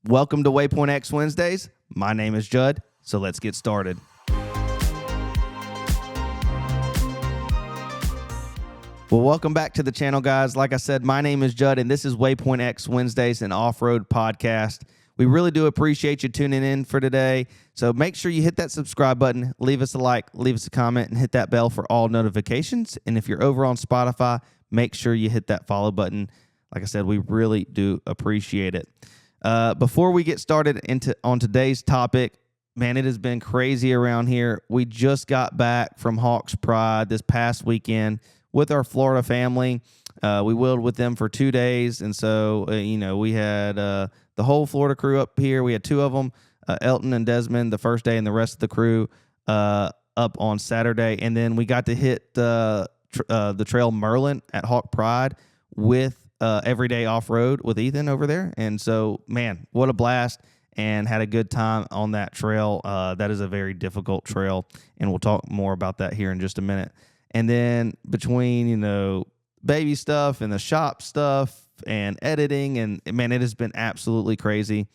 Welcome to Waypoint X Wednesdays. My name is Judd, so let's get started. Well, welcome back to the channel, guys. Like I said, my name is Judd, and this is Waypoint X Wednesdays, an off-road podcast. We really do appreciate you tuning in for today. So make sure you hit that subscribe button, leave us a like, leave us a comment, and hit that bell for all notifications. And if you're over on Spotify, make sure you hit that follow button. Like I said, we really do appreciate it. Before we get started on today's topic, man, it has been crazy around here. We just got back from Hawks Pride this past weekend with our Florida family. We wheeled with them for 2 days, and so we had the whole Florida crew up here. We had two of them, Elton and Desmond, the first day, and the rest of the crew up on Saturday. And then we got to hit the Trail Merlin at Hawk Pride with Everyday Off-Road with Ethan over there. And so, man, what a blast, and had a good time on that trail. That is a very difficult trail, and we'll talk more about that here in just a minute. And then between, baby stuff and the shop stuff and editing, and man, it has been absolutely crazy.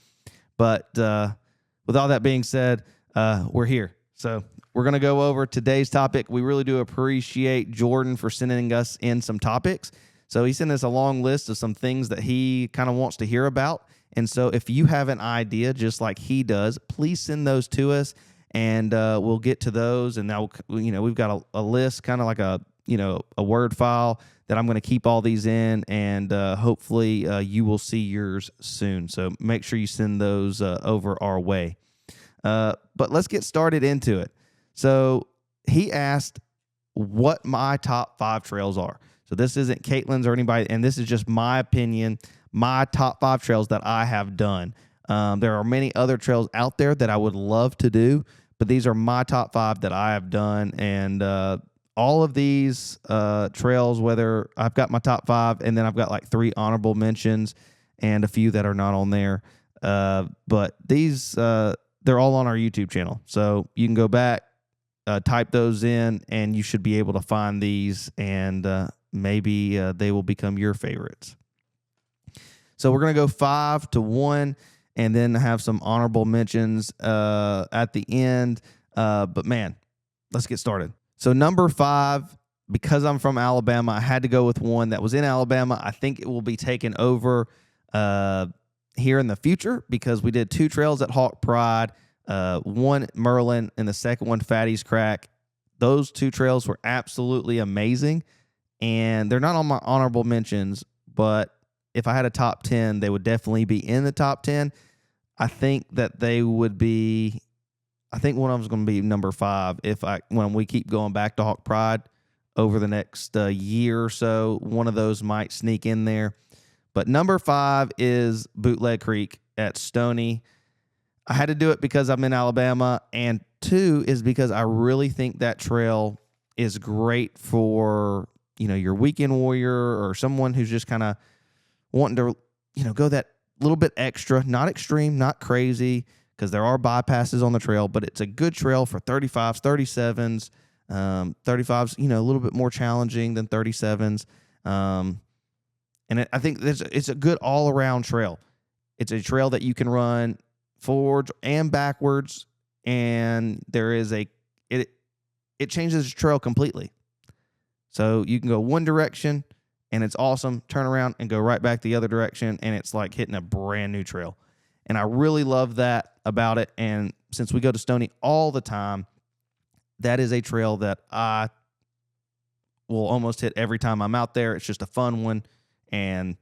But with all that being said, we're here. So we're going to go over today's topic. We really do appreciate Jordan for sending us in some topics. So he sent us a long list of some things that he kind of wants to hear about. And so if you have an idea just like he does, please send those to us, and we'll get to those. And now, we've got a list, kind of like a Word file that I'm going to keep all these in, and hopefully you will see yours soon. So make sure you send those over our way. But let's get started into it. So he asked what my top 5 trails are. So this isn't Caitlin's or anybody, and this is just my opinion, my top 5 trails that I have done. There are many other trails out there that I would love to do, but these are my top 5 that I have done. And all of these trails, whether I've got my top 5, and then I've got like 3 honorable mentions and a few that are not on there. But these, they're all on our YouTube channel. So you can go back, type those in, and you should be able to find these, and maybe they will become your favorites. So we're going to go 5 to 1, and then have some honorable mentions at the end. But man, let's get started. So number 5, because I'm from Alabama, I had to go with one that was in Alabama. I think it will be taken over here in the future, because we did 2 trails at Hawk Pride, one Merlin and the second one Fatty's Crack. Those 2 trails were absolutely amazing, and they're not on my honorable mentions, but if I had a top 10, they would definitely be in the top 10. I think that they would be, I think one of them is going to be number 5. When we keep going back to Hawk Pride over the next year or so, one of those might sneak in there. But number 5 is Bootleg Creek at Stony. I had to do it because I'm in Alabama, and 2 is because I really think that trail is great for, your weekend warrior or someone who's just kind of wanting to, go that little bit extra, not extreme, not crazy, because there are bypasses on the trail, but it's a good trail for 35s, 37s, 35s, a little bit more challenging than 37s. I think it's a good all-around trail. It's a trail that you can run forwards and backwards, and it changes the trail completely. So you can go one direction, and it's awesome, turn around and go right back the other direction, and it's like hitting a brand new trail. And I really love that about it. And since we go to Stony all the time, that is a trail that I will almost hit every time I'm out there. It's just a fun one, and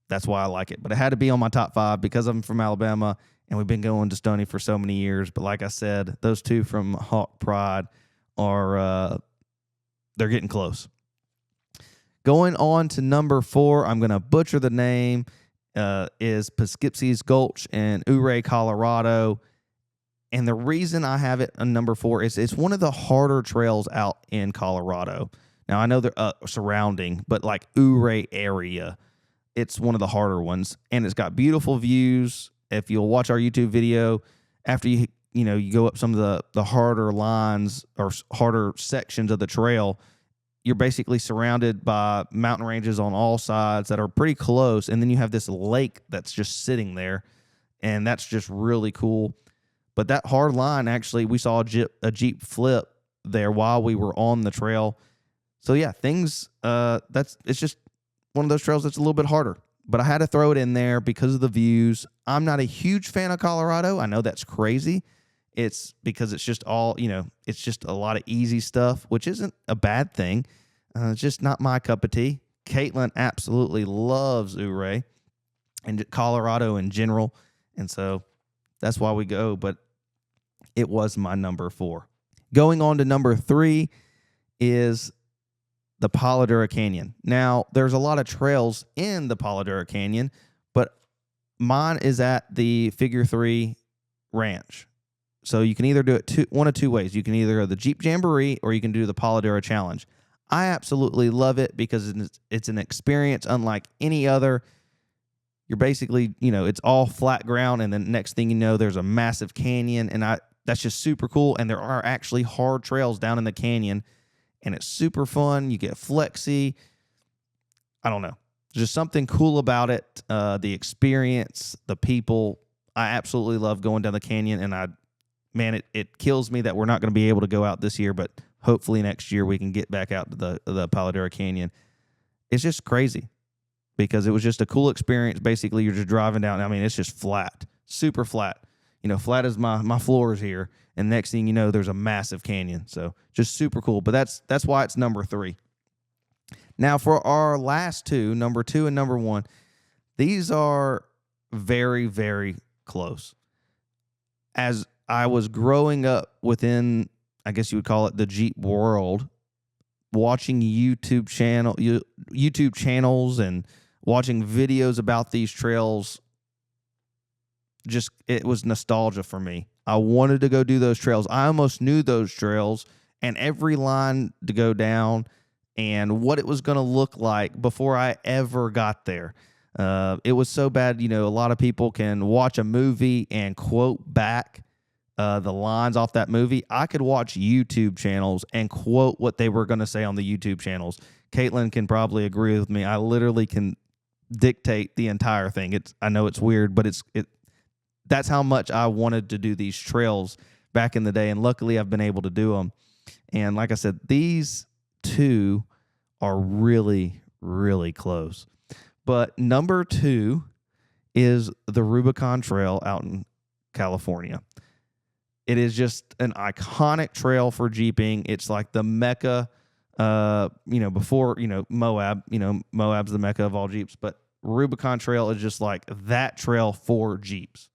that's why I like it. But it had to be on my top 5 because I'm from Alabama, and we've been going to Stony for so many years. But like I said, those 2 from Hawk Pride are they're getting close. Going on to number 4, I'm going to butcher the name, is Poughkeepsie's Gulch in Ouray, Colorado. And the reason I have it on number 4 is it's one of the harder trails out in Colorado. Now, I know they're surrounding, but like Ouray area, it's one of the harder ones. And it's got beautiful views. If you'll watch our YouTube video, after you go up some of the harder lines or harder sections of the trail, you're basically surrounded by mountain ranges on all sides that are pretty close, and then you have this lake that's just sitting there. and that's just really cool. But that hard line, actually, we saw a Jeep flip there while we were on the trail. So yeah, it's just one of those trails that's a little bit harder. But I had to throw it in there because of the views. I'm not a huge fan of Colorado. I know that's crazy. It's because it's just it's just a lot of easy stuff, which isn't a bad thing. It's just not my cup of tea. Caitlin absolutely loves Ouray and Colorado in general. And so that's why we go. But it was my number 4. Going on to number 3 is the Paladura Canyon. Now, there's a lot of trails in the Paladura Canyon, but mine is at the Figure 3 Ranch. So you can either do it one of two ways. You can either go the Jeep Jamboree or you can do the Paladura Challenge. I absolutely love it because it's an experience unlike any other. You're basically, it's all flat ground, and then next thing you know, there's a massive canyon, and that's just super cool. And there are actually hard trails down in the canyon, and it's super fun. You get flexi. I don't know. There's just something cool about it. The experience, the people. I absolutely love going down the canyon, and it kills me that we're not going to be able to go out this year, but hopefully next year we can get back out to the Paladura Canyon. It's just crazy because it was just a cool experience. Basically, you're just driving down. I mean, it's just flat, super flat. Flat as my floors here. And next thing you know, there's a massive canyon. So just super cool. But that's why it's number 3. Now for our last two, number 2 and number 1, these are very, very close. As I was growing up within, I guess you would call it the Jeep world, watching YouTube channels and watching videos about these trails, it was nostalgia for me. I wanted to go do those trails. I almost knew those trails and every line to go down and what it was going to look like before I ever got there. It was so bad. A lot of people can watch a movie and quote back the lines off that movie. I could watch YouTube channels and quote what they were going to say on the YouTube channels. Caitlin can probably agree with me. I literally can dictate the entire thing. I know it's weird, but that's how much I wanted to do these trails back in the day, and luckily I've been able to do them. And like I said, these two are really, really close. But number 2 is the Rubicon Trail out in California. It is just an iconic trail for Jeeping. It's like the Mecca, before, Moab. Moab's the Mecca of all Jeeps. But Rubicon Trail is just like that trail for Jeeps.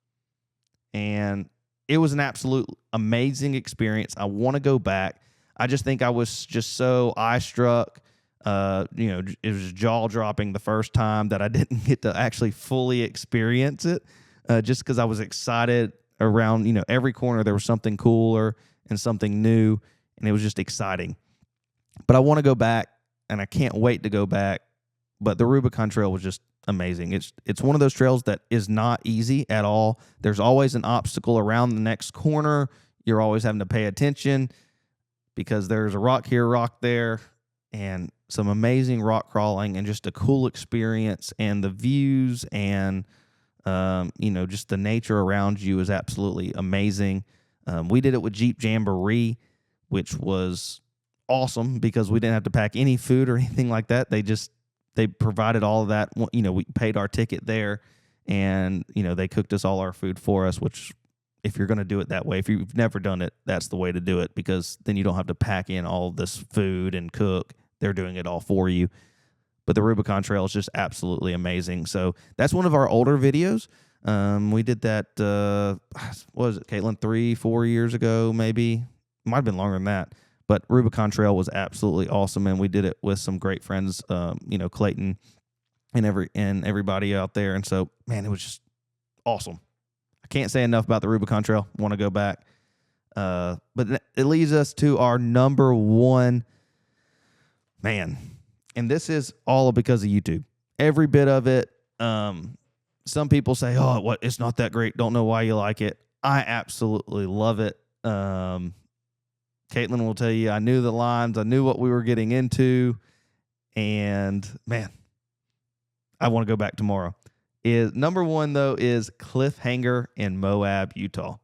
And it was an absolute amazing experience. I want to go back. I just think I was just so eye-struck. It was jaw-dropping the first time that I didn't get to actually fully experience it just because I was excited around, every corner there was something cooler and something new, and it was just exciting. But I want to go back, and I can't wait to go back. But the Rubicon Trail was just amazing. It's one of those trails that is not easy at all. There's always an obstacle around the next corner. You're always having to pay attention because there's a rock here, rock there, and some amazing rock crawling and just a cool experience, and the views and just the nature around you is absolutely amazing. We did it with Jeep Jamboree, which was awesome because we didn't have to pack any food or anything like that. They provided all of that. We paid our ticket there, and they cooked us all our food for us, which, if you're going to do it that way, if you've never done it, that's the way to do it, because then you don't have to pack in all this food and cook. They're doing it all for you. But the Rubicon Trail is just absolutely amazing. So that's one of our older videos. We did that, what was it, Caitlin, 3-4 years ago, maybe? Might have been longer than that. But Rubicon Trail was absolutely awesome, and we did it with some great friends, Clayton and everybody out there. And so, man, it was just awesome. I can't say enough about the Rubicon Trail. Want to go back. But it leads us to our number 1, man. And this is all because of YouTube. Every bit of it. Some people say, "Oh, it's not that great. Don't know why you like it." I absolutely love it. Caitlin will tell you, I knew the lines. I knew what we were getting into. And, man, I want to go back tomorrow. is number one, though, is Cliffhanger in Moab, Utah.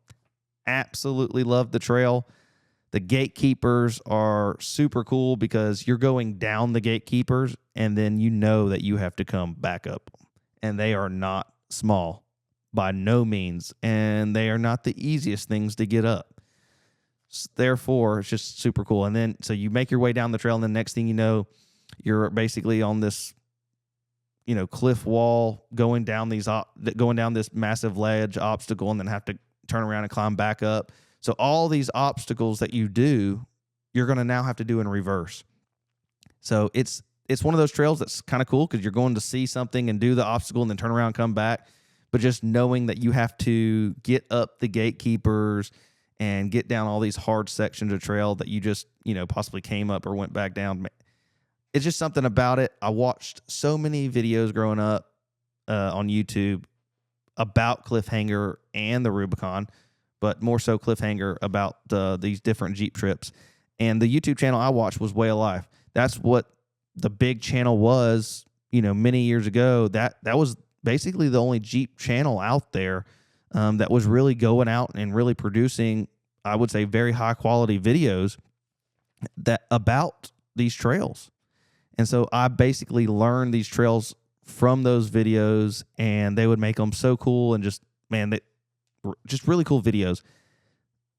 Absolutely love the trail. The gatekeepers are super cool because you're going down the gatekeepers and then you know that you have to come back up. And they are not small by no means. And they are not the easiest things to get up. Therefore, it's just super cool. And then, so you make your way down the trail and the next thing you know, you're basically on this, cliff wall going down this massive ledge obstacle and then have to turn around and climb back up. So all these obstacles that you do, you're going to now have to do in reverse. So it's one of those trails that's kind of cool because you're going to see something and do the obstacle and then turn around and come back. But just knowing that you have to get up the gatekeepers and get down all these hard sections of trail that you just, possibly came up or went back down. It's just something about it. I watched so many videos growing up on YouTube about Cliffhanger and the Rubicon, but more so Cliffhanger about these different Jeep trips. And the YouTube channel I watched was Way of Life. That's what the big channel was, many years ago. That was basically the only Jeep channel out there that was really going out and really producing, I would say, very high quality videos that about these trails. And so I basically learned these trails from those videos, and they would make them so cool and just really cool videos.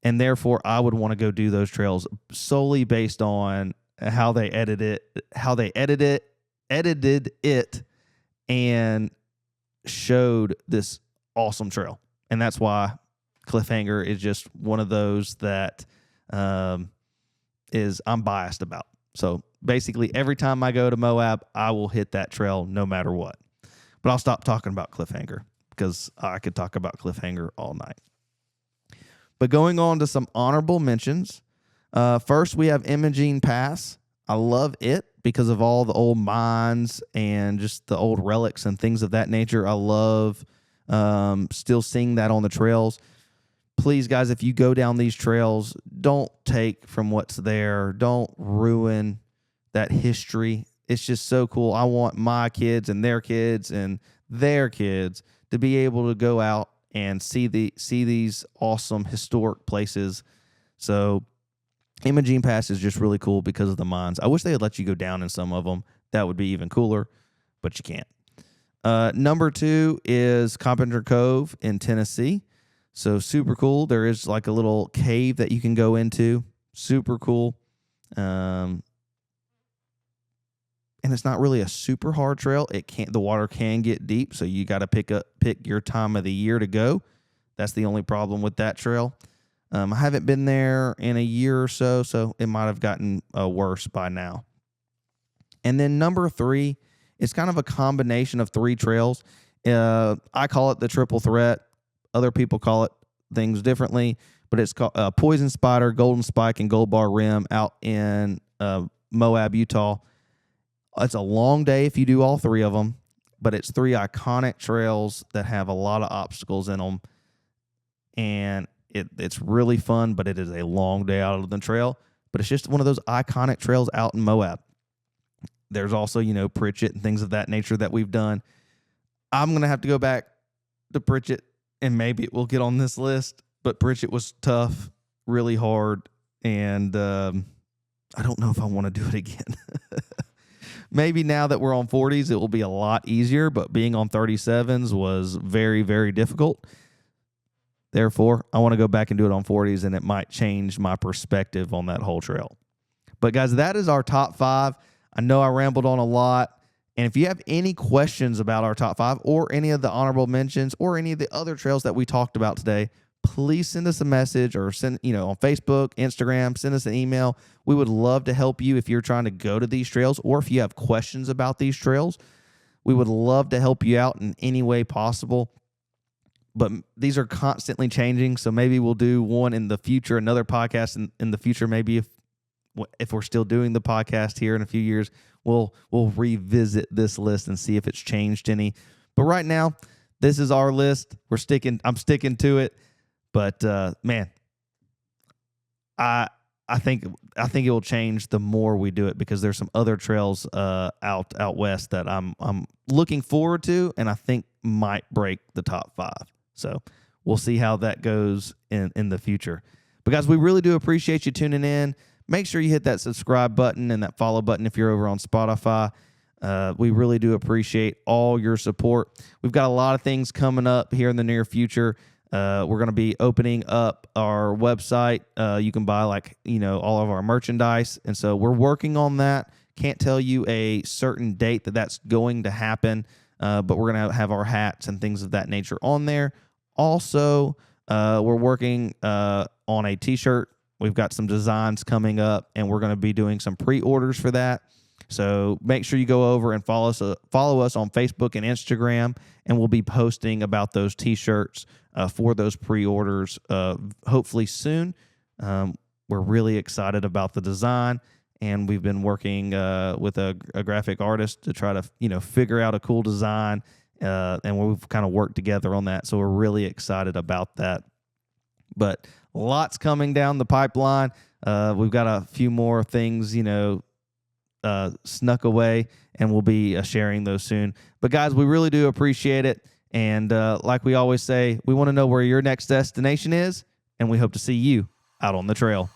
And therefore, I would want to go do those trails solely based on how they edited it, and showed this awesome trail. And that's why Cliffhanger is just one of those that I'm biased about. So basically, every time I go to Moab, I will hit that trail no matter what. But I'll stop talking about Cliffhanger because I could talk about Cliffhanger all night. But going on to some honorable mentions. First, we have Imogene Pass. I love it because of all the old mines and just the old relics and things of that nature. I love still seeing that on the trails. Please, guys, if you go down these trails, don't take from what's there. Don't ruin that history. It's just so cool. I want my kids and their kids to be able to go out and see these awesome historic places. So Imogene Pass is just really cool because of the mines. I wish they had let you go down in some of them. That would be even cooler, but you can't. Number 2 is Carpenter Cove in Tennessee. So super cool. There is like a little cave that you can go into. Super cool. And it's not really a super hard trail. The water can get deep, so you got to pick your time of the year to go. That's the only problem with that trail. I haven't been there in a year or so it might have gotten worse by now. And then number 3, it's kind of a combination of 3 trails. I call it the triple threat. Other people call it things differently, but it's called Poison Spider, Golden Spike, and Gold Bar Rim out in Moab, Utah. It's a long day if you do all 3 of them, but it's 3 iconic trails that have a lot of obstacles in them, and it's really fun, but it is a long day out of the trail, but it's just one of those iconic trails out in Moab. There's also, Pritchett and things of that nature that we've done. I'm going to have to go back to Pritchett, and maybe it will get on this list, but Pritchett was tough, really hard, and I don't know if I want to do it again. Maybe now that we're on 40s, it will be a lot easier, but being on 37s was very, very difficult. Therefore, I want to go back and do it on 40s, and it might change my perspective on that whole trail. But guys, that is our top 5. I know I rambled on a lot. And if you have any questions about our top 5 or any of the honorable mentions or any of the other trails that we talked about today, please send us a message or send, on Facebook, Instagram, send us an email. We would love to help you if you're trying to go to these trails or if you have questions about these trails. We would love to help you out in any way possible. But these are constantly changing, so maybe we'll do one in the future, another podcast in the future. Maybe if we're still doing the podcast here in a few years, we'll revisit this list and see if it's changed any. But right now, this is our list. I'm sticking to it. But man, I think it will change the more we do it because there's some other trails out west that I'm looking forward to, and I think might break the top 5. So we'll see how that goes in the future. But guys, we really do appreciate you tuning in. Make sure you hit that subscribe button and that follow button if you're over on Spotify. We really do appreciate all your support. We've got a lot of things coming up here in the near future. We're going to be opening up our website. You can buy all of our merchandise. And so we're working on that. Can't tell you a certain date that's going to happen, but we're going to have our hats and things of that nature on there. Also, we're working on a t-shirt. We've got some designs coming up, and we're going to be doing some pre-orders for that. So make sure you go over and follow us on Facebook and Instagram, and we'll be posting about those t-shirts for those pre-orders hopefully soon. We're really excited about the design, and we've been working with a graphic artist to try to figure out a cool design, and we've kind of worked together on that. So we're really excited about that. But lots coming down the pipeline. We've got a few more things, snuck away, and we'll be sharing those soon. But guys, we really do appreciate it. And like we always say, we want to know where your next destination is, and we hope to see you out on the trail.